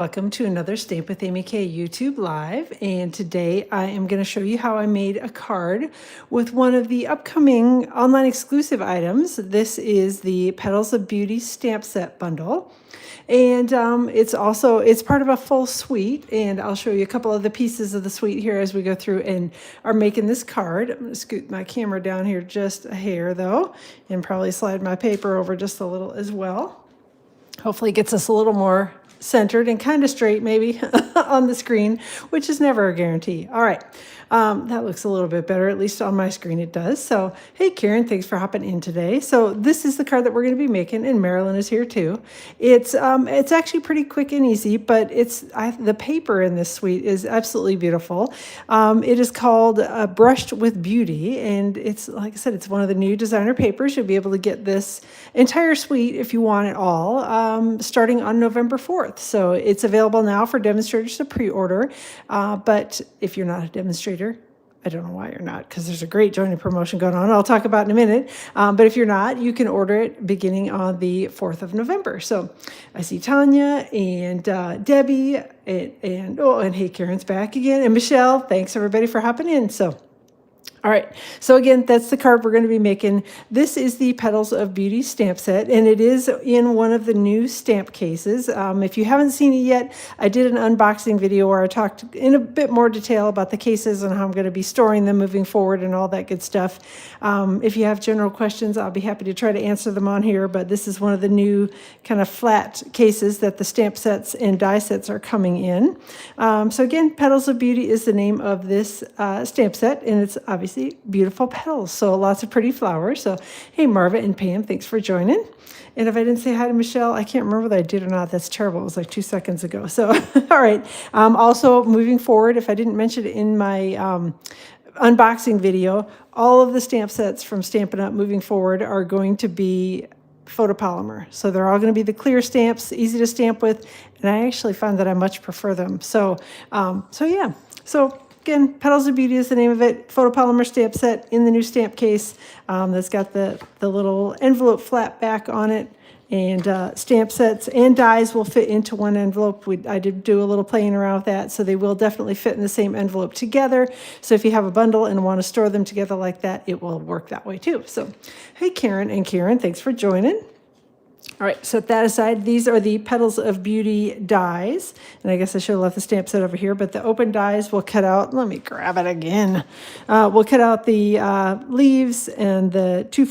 Welcome to another Stamp with Amy K YouTube Live, and today I am going to show you how I made a card with one of the upcoming online exclusive items. This is the Petals of Beauty stamp set bundle, and it's part of a full suite, and I'll show you a couple of the pieces of the suite here as we go through and are making this card. I'm going to scoot my camera down here just a hair though, and probably slide my paper over just a little as well. Hopefully it gets us a little more centered and kind of straight maybe on the screen, which is never a guarantee. All right, that looks a little bit better, at least on my screen it does. So, hey Karen, thanks for hopping in today. So this is the card that we're going to be making, and Marilyn is here too. It's actually pretty quick and easy, but the paper in this suite is absolutely beautiful. It is called Brushed with Beauty, and it's, like I said, it's one of the new designer papers. You'll be able to get this entire suite if you want it all, starting on November 4th. So it's available now for demonstrators to pre-order, but if you're not a demonstrator, I don't know why you're not, because there's a great joining promotion going on I'll talk about in a minute. But if you're not, you can order it beginning on the 4th of November. So I see Tanya and Debbie and hey, Karen's back again. And Michelle, thanks everybody for hopping in. So all right, so again, that's the card we're going to be making. This is the Petals of Beauty stamp set, and it is in one of the new stamp cases. If you haven't seen it yet, I did an unboxing video where I talked in a bit more detail about the cases and how I'm going to be storing them moving forward and all that good stuff. If you have general questions, I'll be happy to try to answer them on here, but this is one of the new kind of flat cases that the stamp sets and die sets are coming in. So again, Petals of Beauty is the name of this stamp set, and it's obviously beautiful petals, so lots of pretty flowers. So hey, Marva and Pam, thanks for joining. And if I didn't say hi to Michelle, I can't remember whether I did or not. That's terrible. It was like 2 seconds ago. So all right, also moving forward, if I didn't mention it in my unboxing video, all of the stamp sets from Stampin' Up! Moving forward are going to be photopolymer. So they're all going to be the clear stamps, easy to stamp with, and I actually find that I much prefer them. So yeah. So again, Petals of Beauty is the name of it. Photopolymer stamp set in the new stamp case that's got the little envelope flap back on it. And stamp sets and dies will fit into one envelope. I did do a little playing around with that, so they will definitely fit in the same envelope together. So if you have a bundle and want to store them together like that, it will work that way too. So hey, Karen and Karen, thanks for joining. All right, set that aside. These are the Petals of Beauty dies. And I guess I should have left the stamp set over here, but the open dies will cut out, let me grab it again. We'll cut out the leaves and the two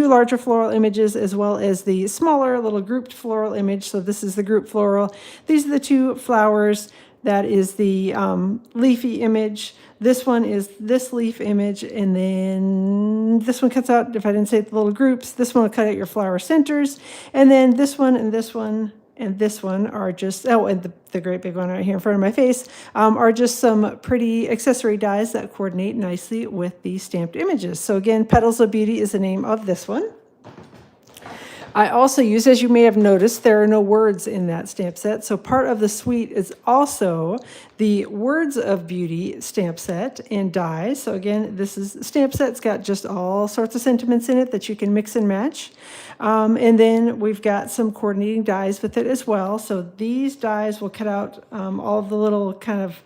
larger floral images, as well as the smaller little grouped floral image. So this is the group floral. These are the two flowers. That is the leafy image. This one is this leaf image, and then this one cuts out, if I didn't say the little groups, this one will cut out your flower centers, and then this one and this one and this one are just, and the great big one right here in front of my face, are just some pretty accessory dies that coordinate nicely with the stamped images. So again, Petals of Beauty is the name of this one. I also use, as you may have noticed, there are no words in that stamp set. So part of the suite is also the Words of Beauty stamp set and dies. So again, this is stamp set's got just all sorts of sentiments in it that you can mix and match. And then we've got some coordinating dies with it as well. So these dies will cut out all the little kind of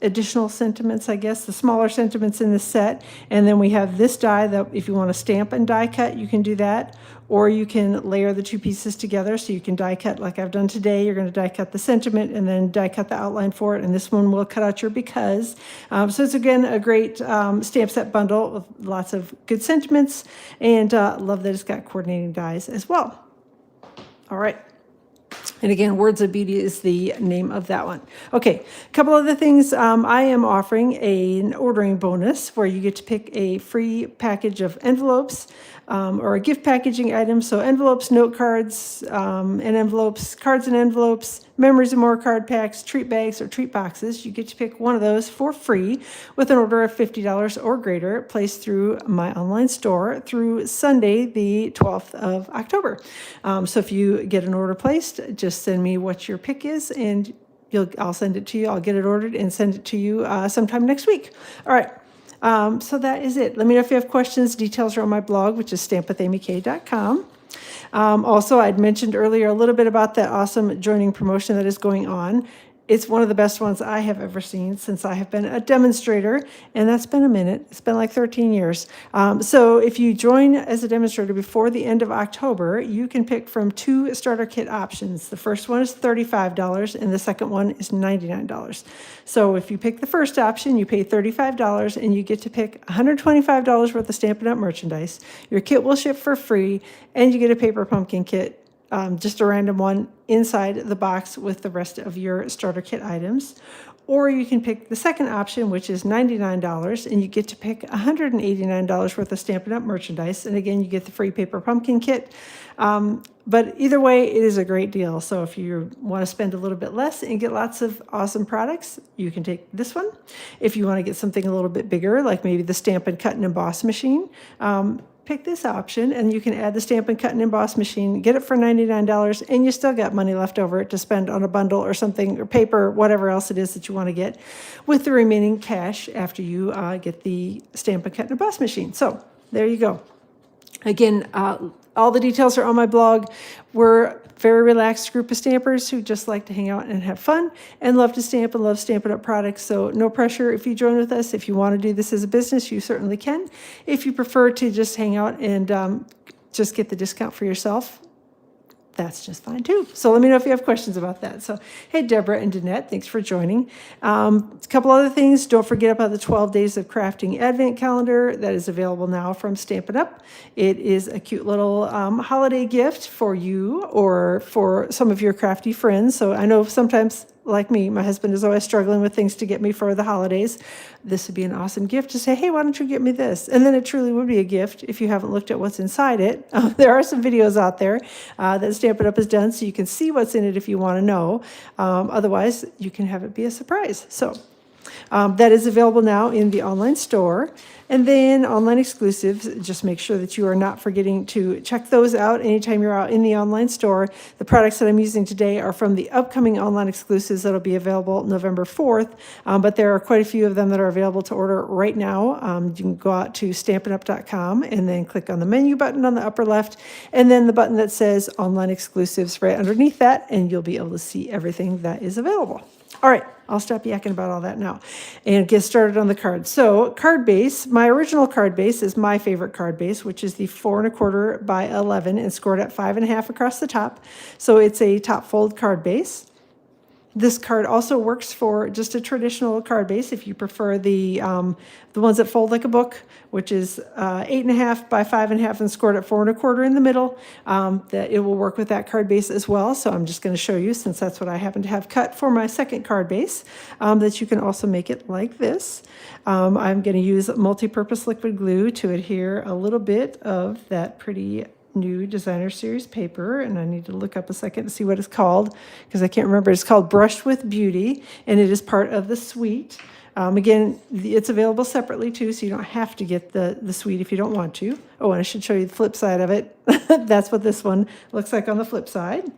additional sentiments, I guess, the smaller sentiments in the set. And then we have this die that if you want to stamp and die cut, you can do that. Or you can layer the two pieces together. So you can die cut like I've done today. You're going to die cut the sentiment and then die cut the outline for it. And this one will cut out your because. So it's, again, a great stamp set bundle with lots of good sentiments. And love that it's got coordinating dies as well. All right. And again, Words of Beauty is the name of that one. Okay, a couple other things. I am offering an ordering bonus where you get to pick a free package of envelopes or a gift packaging item. So envelopes, note cards, and envelopes, cards and envelopes, memories and more card packs, treat bags, or treat boxes. You get to pick one of those for free with an order of $50 or greater placed through my online store through Sunday, the 12th of October. So if you get an order placed, just send me what your pick is, and I'll send it to you. I'll get it ordered and send it to you sometime next week. All right. So that is it. Let me know if you have questions. Details are on my blog, which is stampwithamyk.com. Also, I'd mentioned earlier a little bit about that awesome joining promotion that is going on. It's one of the best ones I have ever seen since I have been a demonstrator, and that's been a minute. It's been like 13 years. So if you join as a demonstrator before the end of October, you can pick from two starter kit options. The first one is $35, and the second one is $99. So if you pick the first option, you pay $35, and you get to pick $125 worth of Stampin' Up! Merchandise. Your kit will ship for free, and you get a paper pumpkin kit, just a random one inside the box with the rest of your starter kit items. Or you can pick the second option, which is $99, and you get to pick $189 worth of Stampin' Up! Merchandise. And again, you get the free paper pumpkin kit. But either way, it is a great deal. So if you want to spend a little bit less and get lots of awesome products, you can take this one. If you want to get something a little bit bigger, like maybe the Stampin' Cut and Emboss machine, pick this option, and you can add the Stampin' Cut and Emboss machine, get it for $99, and you still got money left over to spend on a bundle or something, or paper, whatever else it is that you want to get, with the remaining cash after you get the Stampin' Cut and Emboss machine. So there you go. Again, all the details are on my blog. We're a very relaxed group of stampers who just like to hang out and have fun and love to stamp and love Stampin' Up! Products. So no pressure if you join with us. If you want to do this as a business, you certainly can. If you prefer to just hang out and just get the discount for yourself, that's just fine too. So let me know if you have questions about that. So, hey, Deborah and Danette, thanks for joining. A couple other things. Don't forget about the 12 Days of Crafting Advent Calendar that is available now from Stampin' Up! It is a cute little holiday gift for you or for some of your crafty friends. So I know sometimes, like me, my husband is always struggling with things to get me for the holidays. This would be an awesome gift to say, hey, why don't you get me this? And then it truly would be a gift if you haven't looked at what's inside it. There are some videos out there that Stampin' Up! Has done, so you can see what's in it if you want to know. Otherwise, you can have it be a surprise. So that is available now in the online store. And then online exclusives, just make sure that you are not forgetting to check those out anytime you're out in the online store. The products that I'm using today are from the upcoming online exclusives that'll be available November 4th, but there are quite a few of them that are available to order right now. You can go out to stampinup.com and then click on the menu button on the upper left, and then the button that says online exclusives right underneath that, and you'll be able to see everything that is available. All right, I'll stop yakking about all that now and get started on the card. So card base, my original card base is my favorite card base, which is the 4 1/4 by 11 and scored at 5 1/2 across the top. So it's a top fold card base. This card also works for just a traditional card base if you prefer the ones that fold like a book, which is 8 1/2 by 5 1/2 and scored at 4 1/4 in the middle. That it will work with that card base as well. So I'm just going to show you, since that's what I happen to have cut for my second card base, that you can also make it like this. I'm going to use multi-purpose liquid glue to adhere a little bit of that pretty new designer series paper, and I need to look up a second to see what it's called because I can't remember. It's called Brushed with Beauty, and it is part of the suite. Again, it's available separately too, so you don't have to get the suite if you don't want to. Oh, and I should show you the flip side of it. That's what this one looks like on the flip side.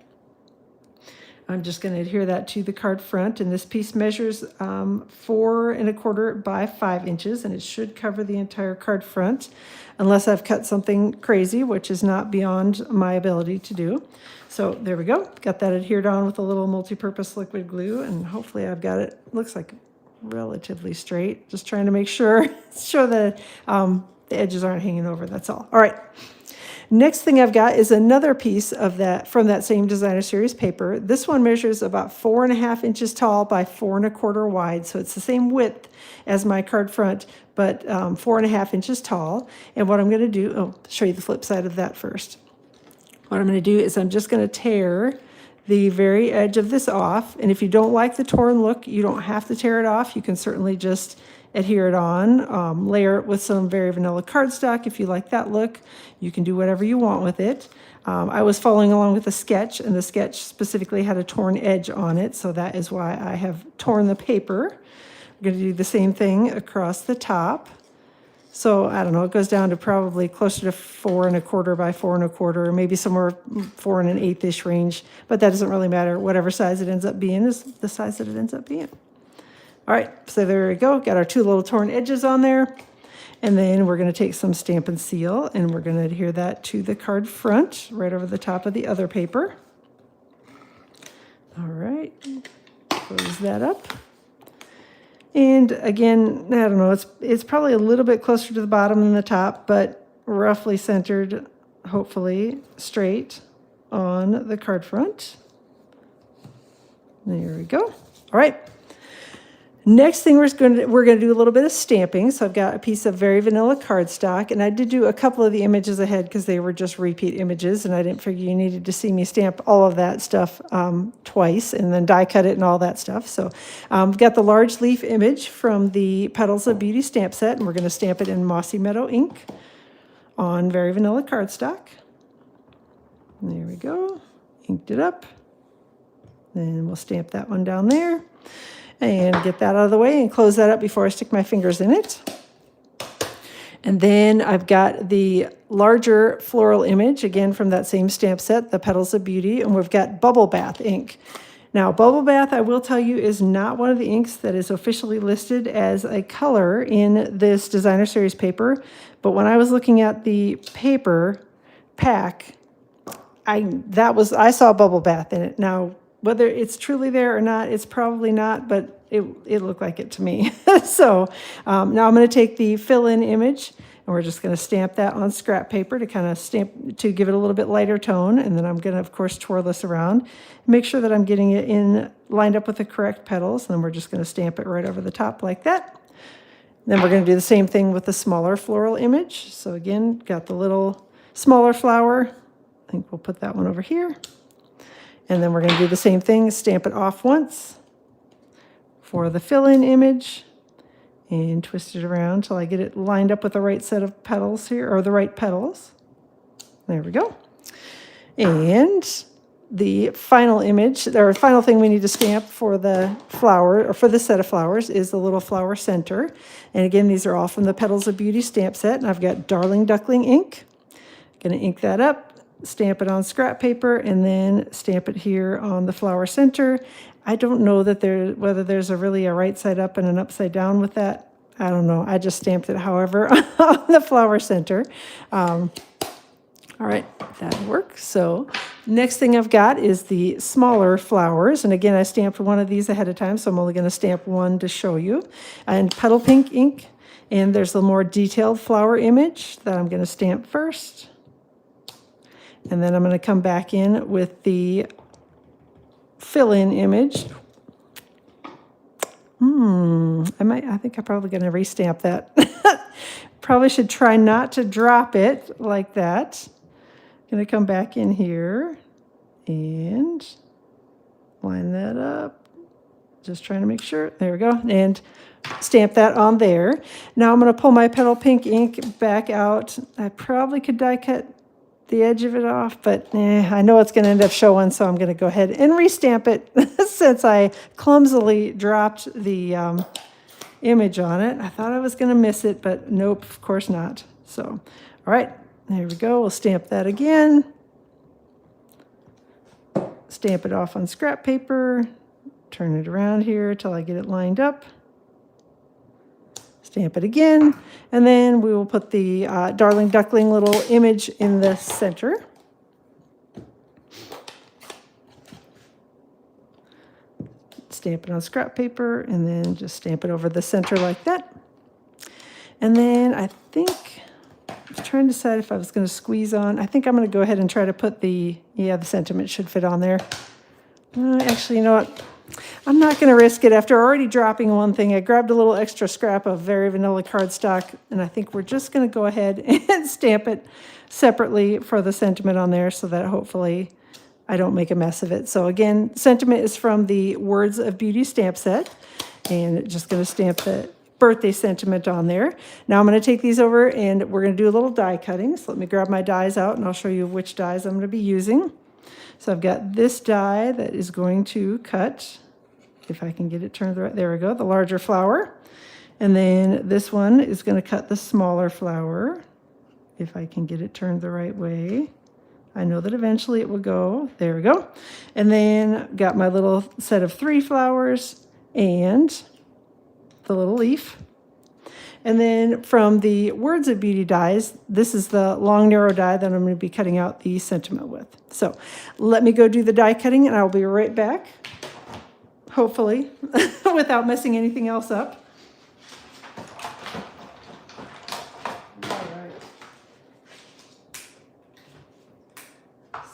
I'm just going to adhere that to the card front, and this piece measures 4 1/4 by 5 inches, and it should cover the entire card front, unless I've cut something crazy, which is not beyond my ability to do. So there we go. Got that adhered on with a little multi-purpose liquid glue, and hopefully I've got it, looks like relatively straight. Just trying to make sure that the edges aren't hanging over, that's all. All right. Next thing I've got is another piece of that from that same designer series paper. This one measures about 4 1/2 inches tall by 4 1/4 wide. So it's the same width as my card front, but 4 1/2 inches tall. And what I'm going to do, show you the flip side of that first. What I'm going to do is I'm just going to tear the very edge of this off. And if you don't like the torn look, you don't have to tear it off. You can certainly just adhere it on, layer it with some very vanilla cardstock if you like that look. You can do whatever you want with it. I was following along with a sketch, and the sketch specifically had a torn edge on it, so that is why I have torn the paper. I'm going to do the same thing across the top. So I don't know, it goes down to probably closer to 4 1/4 by 4 1/4, maybe somewhere 4 1/8-ish range, but that doesn't really matter. Whatever size it ends up being is the size that it ends up being. All right, so there we go. Got our two little torn edges on there. And then we're going to take some Stampin' Seal and we're going to adhere that to the card front, right over the top of the other paper. All right, close that up. And again, I don't know, it's probably a little bit closer to the bottom than the top, but roughly centered, hopefully straight on the card front. There we go. All right. Next thing we're going to do a little bit of stamping. So I've got a piece of very vanilla cardstock, and I did do a couple of the images ahead because they were just repeat images, and I didn't figure you needed to see me stamp all of that stuff twice and then die cut it and all that stuff. So I've got the large leaf image from the Petals of Beauty stamp set, and we're going to stamp it in Mossy Meadow ink on very vanilla cardstock. There we go. Inked it up. Then we'll stamp that one down there. And get that out of the way and close that up before I stick my fingers in it. And then I've got the larger floral image, again from that same stamp set, the Petals of Beauty, and we've got Bubble Bath ink. Now, Bubble Bath, I will tell you, is not one of the inks that is officially listed as a color in this designer series paper, but when I was looking at the paper pack, I saw Bubble Bath in it. Now, whether it's truly there or not, it's probably not, but it looked like it to me. So now I'm going to take the fill-in image, and we're just going to stamp that on scrap paper to kind of stamp, to give it a little bit lighter tone. And then I'm going to, of course, twirl this around, make sure that I'm getting it lined up with the correct petals. And then we're just going to stamp it right over the top like that. Then we're going to do the same thing with the smaller floral image. So again, got the little smaller flower. I think we'll put that one over here. And then we're going to do the same thing, stamp it off once for the fill-in image and twist it around until I get it lined up with the right set of petals here, or the right petals. There we go. And the final image, or final thing we need to stamp for the flower, or for this set of flowers, is the little flower center. And again, these are all from the Petals of Beauty stamp set. And I've got Darling Duckling ink. Going to ink that up, stamp it on scrap paper, and then stamp it here on the flower center. I don't know that whether there's a right side up and an upside down with that. I don't know. I just stamped it however on the flower center. All right, that'll work. So next thing I've got is the smaller flowers. And again, I stamped one of these ahead of time, so I'm only going to stamp one to show you. And Petal Pink ink. And there's a more detailed flower image that I'm going to stamp first. And then I'm going to come back in with the fill-in image. I think I'm probably going to restamp that. Probably should try not to drop it like that. Going to come back in here and line that up. Just trying to make sure. There we go. And stamp that on there. Now I'm going to pull my Petal Pink ink back out. I probably could die cut the edge of it off, but I know it's going to end up showing, so I'm going to go ahead and restamp it since I clumsily dropped the image on it. I thought I was going to miss it, but nope, of course not. So, all right, there we go. We'll stamp that again. Stamp it off on scrap paper. Turn it around here till I get it lined up. Stamp it again, and then we will put the Darling Duckling little image in the center. Stamp it on scrap paper, and then just stamp it over the center like that. And then I think, I was trying to decide if I was going to squeeze on. I think I'm going to go ahead and try to put the sentiment should fit on there. Actually, you know what? I'm not going to risk it. After already dropping one thing, I grabbed a little extra scrap of very vanilla cardstock, and I think we're just going to go ahead and stamp it separately for the sentiment on there so that hopefully I don't make a mess of it. So again, sentiment is from the Words of Beauty stamp set, and just going to stamp the birthday sentiment on there. Now I'm going to take these over and we're going to do a little die cutting. So let me grab my dies out and I'll show you which dies I'm going to be using. So I've got this die that is going to cut, if I can get it turned right, there we go, the larger flower. And then this one is going to cut the smaller flower, if I can get it turned the right way. I know that eventually it will go. There we go. And then got my little set of 3 flowers and the little leaf. And then from the Words of Beauty dies, this is the long narrow die that I'm going to be cutting out the sentiment with. So let me go do the die cutting and I'll be right back, hopefully, without messing anything else up.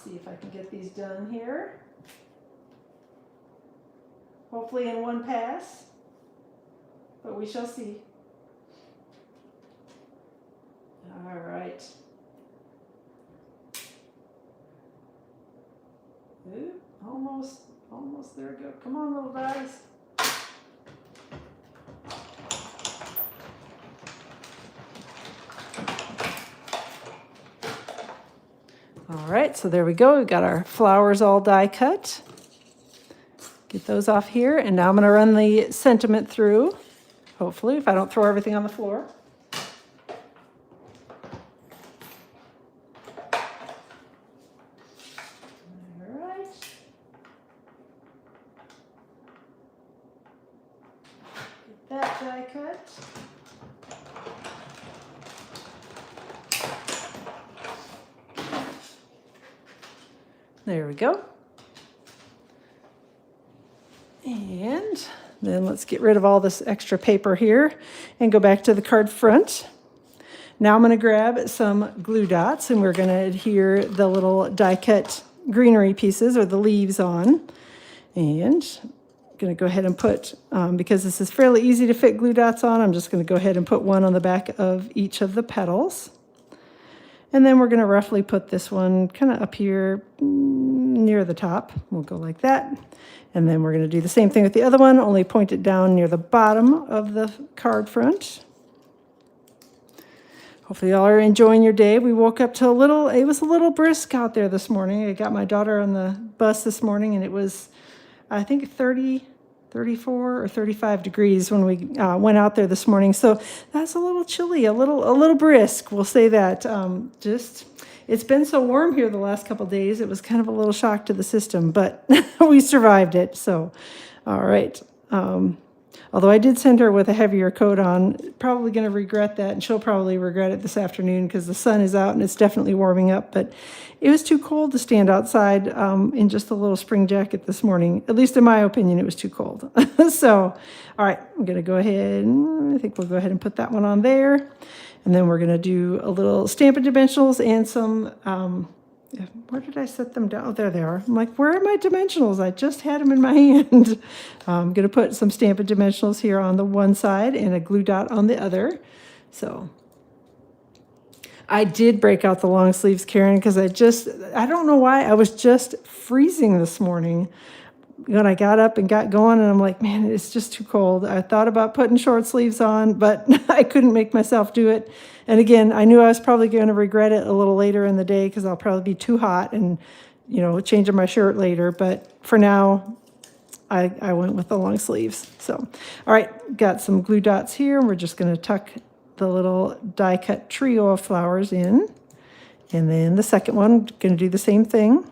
See if I can get these done here. Hopefully in one pass, but we shall see. All right. Ooh, almost there we go. Come on, little guys. All right, so there we go. We've got our flowers all die cut. Get those off here, and now I'm going to run the sentiment through, hopefully, if I don't throw everything on the floor. All right. Get that die cut. There we go. And then let's get rid of all this extra paper here and go back to the card front. Now I'm going to grab some glue dots and we're going to adhere the little die cut greenery pieces or the leaves on. And I'm going to go ahead and put, because this is fairly easy to fit glue dots on, I'm just going to go ahead and put one on the back of each of the petals. And then we're going to roughly put this one kind of up here near the top. We'll go like that. And then we're going to do the same thing with the other one, only point it down near the bottom of the card front. Hopefully y'all are enjoying your day. We woke up to it was a little brisk out there this morning. I got my daughter on the bus this morning and it was, I think 34 or 35 degrees when we went out there this morning. So that's a little chilly, a little brisk. We'll say that. It's been so warm here the last couple of days. It was kind of a little shock to the system, but we survived it. So, all right. Although I did send her with a heavier coat on, probably going to regret that, and she'll probably regret it this afternoon because the sun is out and it's definitely warming up. But it was too cold to stand outside in just a little spring jacket this morning. At least in my opinion, it was too cold. So, all right, I'm going to go ahead, I think we'll go ahead and put that one on there. And then we're going to do a little Stampin' Dimensionals and some, where did I set them down? Oh, there they are. I'm like, where are my dimensionals? I just had them in my hand. I'm going to put some Stampin' Dimensionals here on the one side and a glue dot on the other. So I did break out the long sleeves, Karen, because I don't know why, I was just freezing this morning when I got up and got going, and I'm like, man, it's just too cold. I thought about putting short sleeves on, but I couldn't make myself do it. And again, I knew I was probably going to regret it a little later in the day because I'll probably be too hot and, changing my shirt later. But for now, I went with the long sleeves. So, all right, got some glue dots here. And we're just going to tuck the little die cut trio of flowers in. And then the second one, going to do the same thing.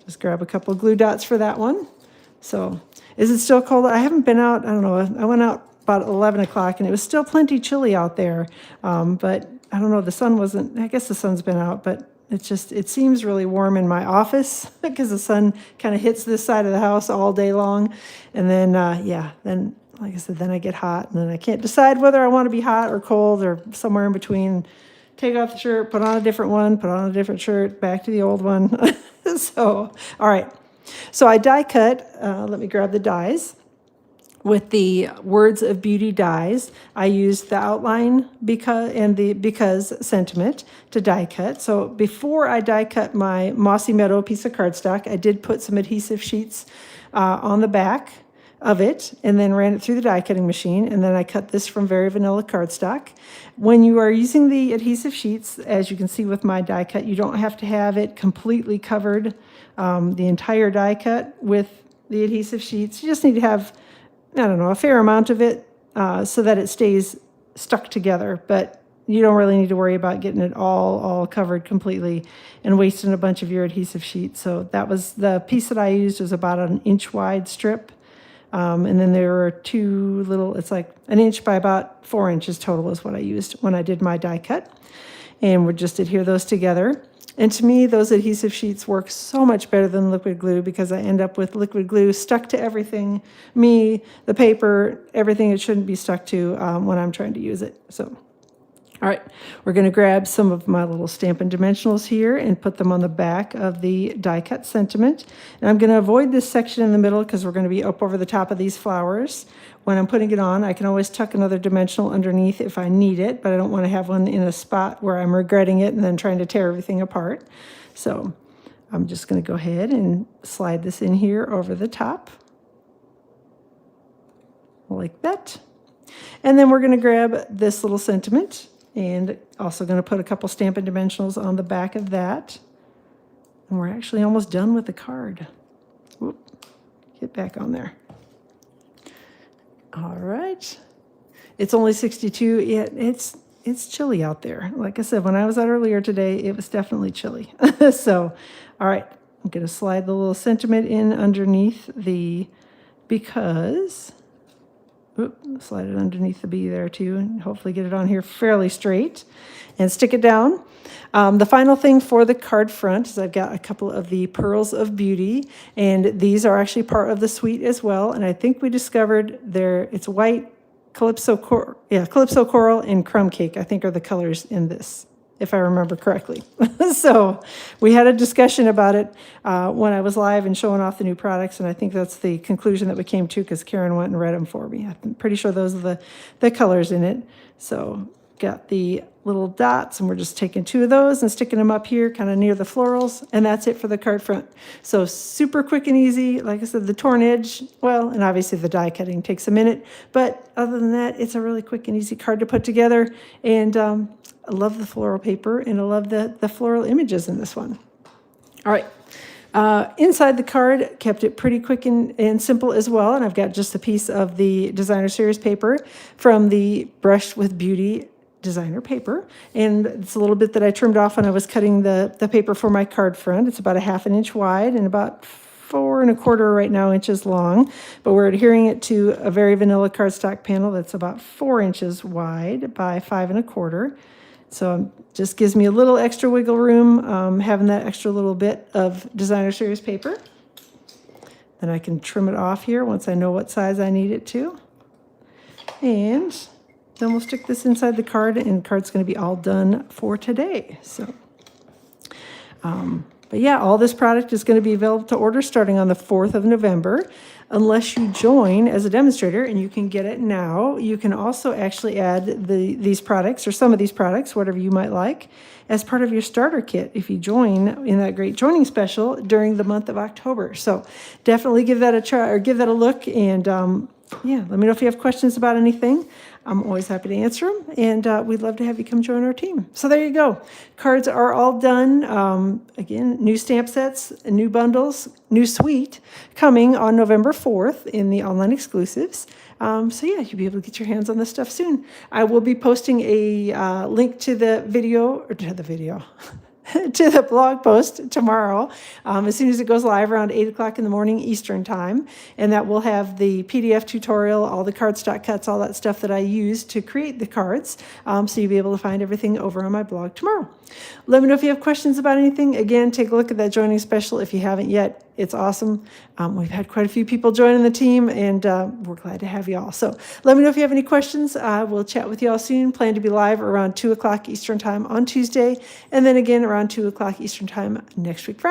Just grab a couple of glue dots for that one. So is it still cold? I haven't been out. I don't know. I went out about 11 o'clock and it was still plenty chilly out there. But I don't know. The sun wasn't, I guess the sun's been out, but it seems really warm in my office because the sun kind of hits this side of the house all day long. And then, then, like I said, then I get hot and then I can't decide whether I want to be hot or cold or somewhere in between. Take off the shirt, put on a different one, put on a different shirt, back to the old one. So, all right. So I die cut, let me grab the dies. With the Words of Beauty dies, I used the outline because sentiment to die cut. So before I die cut my Mossy Meadow piece of cardstock, I did put some adhesive sheets on the back of it and then ran it through the die cutting machine. And then I cut this from Very Vanilla cardstock. When you are using the adhesive sheets, as you can see with my die cut, you don't have to have it completely covered, the entire die cut with the adhesive sheets. You just need to have, a fair amount of it so that it stays stuck together. But you don't really need to worry about getting it all covered completely and wasting a bunch of your adhesive sheets. So that was the piece that I used, was about an inch wide strip. And then there are two little, it's like an inch by about 4 inches total is what I used when I did my die cut. And we'll just adhere those together. And to me, those adhesive sheets work so much better than liquid glue because I end up with liquid glue stuck to everything, the paper, everything it shouldn't be stuck to when I'm trying to use it. So, all right, we're going to grab some of my little Stampin' dimensionals here and put them on the back of the die cut sentiment. And I'm going to avoid this section in the middle because we're going to be up over the top of these flowers. When I'm putting it on, I can always tuck another dimensional underneath if I need it, but I don't want to have one in a spot where I'm regretting it and then trying to tear everything apart. So I'm just going to go ahead and slide this in here over the top like that. And then we're going to grab this little sentiment and also going to put a couple Stampin' dimensionals on the back of that. And we're actually almost done with the card. Whoop, get back on there. All right. It's only 62. Yeah, it's chilly out there. Like I said, when I was out earlier today, it was definitely chilly. So, all right, I'm going to slide the little sentiment in underneath slide it underneath the bee there too, and hopefully get it on here fairly straight and stick it down. The final thing for the card front is I've got a couple of the Pearls of Beauty, and these are actually part of the suite as well. And I think we discovered it's white, Calypso Coral, and Crumb Cake, I think are the colors in this, if I remember correctly. So we had a discussion about it when I was live and showing off the new products, and I think that's the conclusion that we came to because Karen went and read them for me. I'm pretty sure those are the colors in it. So got the little dots, and we're just taking two of those and sticking them up here kind of near the florals, and that's it for the card front. So super quick and easy. Like I said, the torn edge, well, and obviously the die cutting takes a minute, but other than that, it's a really quick and easy card to put together. And I love the floral paper, and I love the floral images in this one. All right. Inside the card, kept it pretty quick and simple as well, and I've got just a piece of the Designer Series paper from the Brushed with Beauty designer paper, and it's a little bit that I trimmed off when I was cutting the paper for my card front. It's about a ½ inch wide and about 4 1/4 right now inches long, but we're adhering it to a very vanilla cardstock panel that's about 4 inches wide by 5 1/4. So just gives me a little extra wiggle room, having that extra little bit of Designer Series paper. Then I can trim it off here once I know what size I need it to. And then we'll stick this inside the card, and the card's going to be all done for today. So, but yeah, all this product is going to be available to order starting on the 4th of November. Unless you join as a demonstrator, and you can get it now. You can also actually add these products, or some of these products, whatever you might like, as part of your starter kit if you join in that great joining special during the month of October. So definitely give that a try, or give that a look, and yeah, let me know if you have questions about anything. I'm always happy to answer them, and we'd love to have you come join our team. So there you go. Cards are all done. Again, new stamp sets, new bundles, new suite coming on November 4th in the online exclusives. So yeah, you'll be able to get your hands on this stuff soon. I will be posting a link to the video, to the blog post tomorrow, as soon as it goes live around 8 o'clock in the morning Eastern time. And that will have the PDF tutorial, all the cardstock cuts, all that stuff that I use to create the cards. So you'll be able to find everything over on my blog tomorrow. Let me know if you have questions about anything. Again, take a look at that joining special if you haven't yet. It's awesome. We've had quite a few people joining the team, and we're glad to have you all. So let me know if you have any questions. We'll chat with you all soon. Plan to be live around 2 o'clock Eastern time on Tuesday, and then again around 2 o'clock Eastern time next week, Friday.